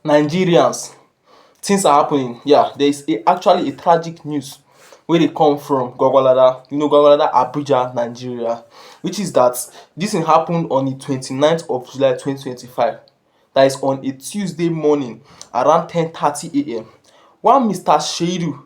Nigerians, things are happening. Yeah, there is actually a tragic news where they come from Gwagwalada, Gwagwalada, Abuja, Nigeria, which is that this thing happened on the 29th of July 2025. That is on a Tuesday morning around 10:30 a.m. One Mr. Sheidu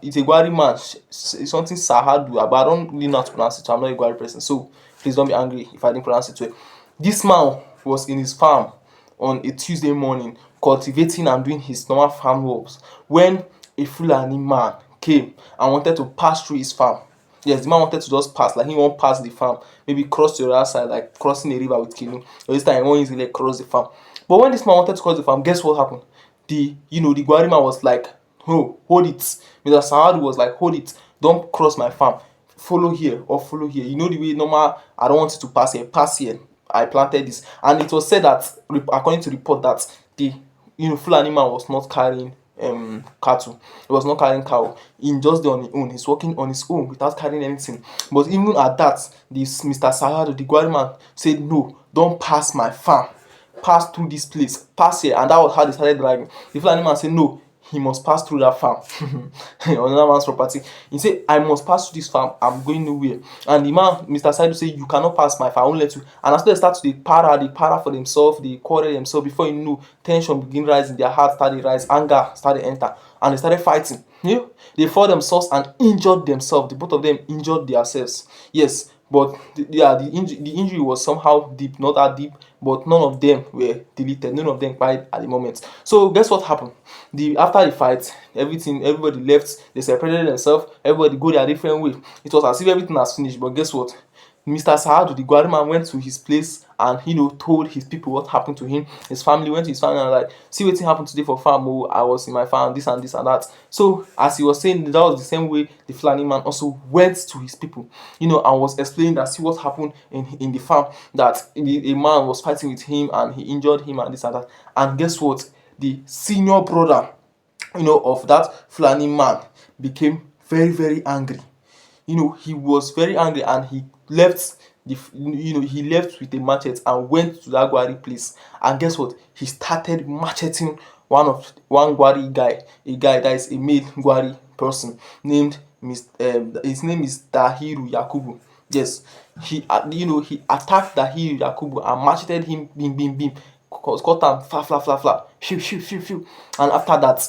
it's a Gwari man, something Sahadu, but I don't really know how to pronounce it, so I'm not a Gwari person. So please don't be angry if I didn't pronounce it well. This man was in his farm on a Tuesday morning cultivating and doing his normal farm works when a Fulani man came and wanted to pass through his farm. Yes, the man wanted to just pass, like he won't pass the farm, maybe cross to the other side, like crossing a river with canoe. But this time he won't easily cross the farm. But when this man wanted to cross the farm, guess what happened? The Gwari man was like, oh, hold it. Mr. Sahadu was like, hold it, don't cross my farm. Follow here or follow here. You know the way normal, I don't want you to pass here, pass here. I planted this. And it was said that, according to report, that the Fulani man was not carrying cattle. He was not carrying cow. He just did on his own. He's working on his own without carrying anything. But even at that, this Mr. Sahadu, the Gwari man, said, no, don't pass my farm. Pass through this place. Pass here. And that was how they started driving. The Fulani man said, no, he must pass through that farm on another man's property. He said, I must pass through this farm, I'm going nowhere. And the man, Mr. Saidu, said, you cannot pass my farm, I won't let you. And after they start to para for themselves, they quarrel themselves. Before you know, tension begin rising, their heart started rise, anger started enter, and they started fighting. They fought themselves and injured themselves. The both of them injured themselves. Yes, but the injury was somehow deep, not that deep, but none of them were deleted. None of them died at the moment. So guess what happened? After the fight, everybody left. They separated themselves. Everybody go their different way. It was as if everything has finished. But guess what? Mr. Sahadu, the Gwari man, went to his place and told his people what happened to him. His family went to his family and like, see what happened today for farm. Oh, I was in my farm, this and this and that. So as he was saying, that was the same way the Fulani man also went to his people, and was explaining that see what happened in the farm, that a man was fighting with him and he injured him and this and that. And guess what? The senior brother, of that Fulani man became very, very angry. He was very angry and he left he left with a machete and went to that Gwari place. And guess what? He started macheting one Gwari guy, a guy that is a male Gwari person named his name is Dahiru Yakubu. Yes, he attacked Dahiru Yakubu and macheted him, bim bim bim, cut am fla fla fla fla, phew phew phew phew. And after that,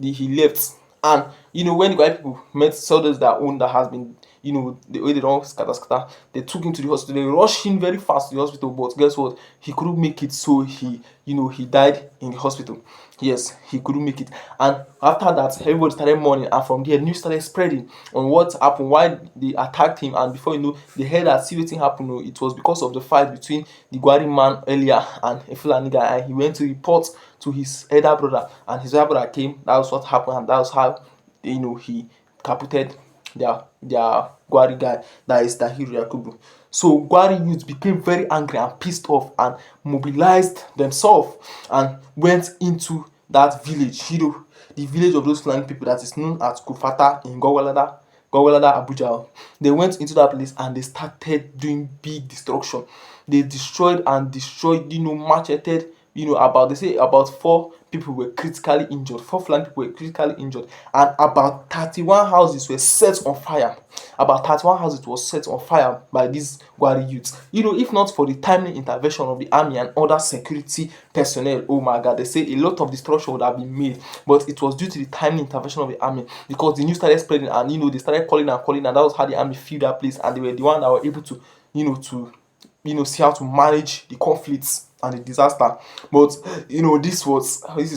he left. And when the white people met soldiers that own that has been, the way they don't scatter, they took him to the hospital. They rushed him very fast to the hospital, but guess what? He couldn't make it, so he died in the hospital. Yes, he couldn't make it. And after that, everybody started mourning, and from there, news started spreading on what happened, why they attacked him. And before they heard that see what happened. No, it was because of the fight between the Gwari man earlier and a Fulani guy, and he went to report to his elder brother, and his elder brother came. That was what happened, and that was how he caputed their Gwari guy, that is Dahiru Yakubu. So Gwari youth became very angry and pissed off and mobilized themselves and went into that village, the village of those Fulani people that is known as Kufata in Gwagwalada, Abuja. They went into that place and they started doing big destruction. They destroyed, macheted, they say about 4 people were critically injured. 4 Fulani people were critically injured, and about 31 houses were set on fire. About 31 houses was set on fire by these Gwari youths. If not for the timely intervention of the army and other security personnel, oh my God, they say a lot of destruction would have been made. But it was due to the timely intervention of the army, because the news started spreading, and they started calling, and that was how the army filled that place, and they were the one that were able to, see how to manage the conflicts and the disaster. But this is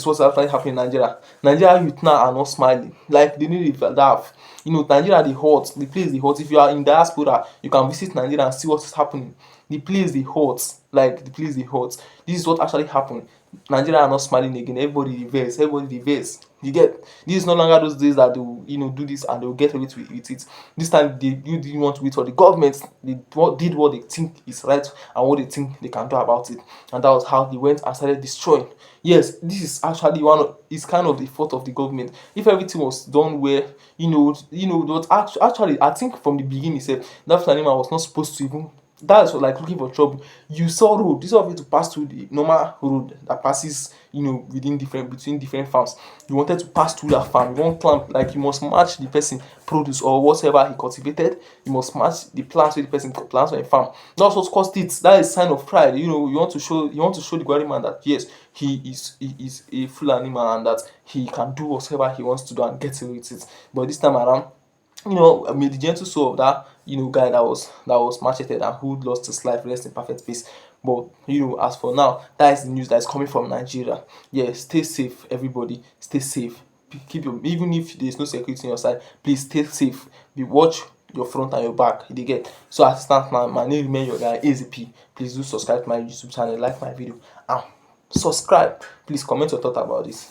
what's actually happening in Nigeria. Nigeria youth now are not smiling like they need to laugh. Nigeria the hot, the place the hot. If you are in diaspora, you can visit Nigeria and see what is happening. The place the hot, like the place the hot. This is what actually happened. Nigeria are not smiling again. Everybody the verse. You get, this is no longer those days that they will, do this and they will get away with it. This time you didn't want to wait for the government. They did what they think is right and what they think they can do about it, and that was how they went and started destroying. Yes, this is actually it's kind of the fault of the government. If everything was done where but actually I think from the beginning, he said that Fulani man was not supposed to even That's like looking for trouble. You saw road, instead of you to pass through the normal road that passes, within different between different farms, you wanted to pass through that farm. You want plant, like you must match the person produce or whatever he cultivated. You must match the plants with the person plants on a farm. That's what caused it. That is sign of pride. You want to show the Gwari man that yes, he is a full animal and that he can do whatever he wants to do and get away with it. But this time around, I mean, the gentle soul of that, guy that was macheted and who lost his life, rest in perfect peace. But as for now, that is the news that is coming from Nigeria. Yeah, stay safe, everybody. Stay safe. Keep your Even if there is no security on your side, please stay safe. Be watch your front and your back. You dey get. So as it stands now, my name remain your guy AZP. Please do subscribe to my YouTube channel, like my video, and subscribe. Please comment your thought about this.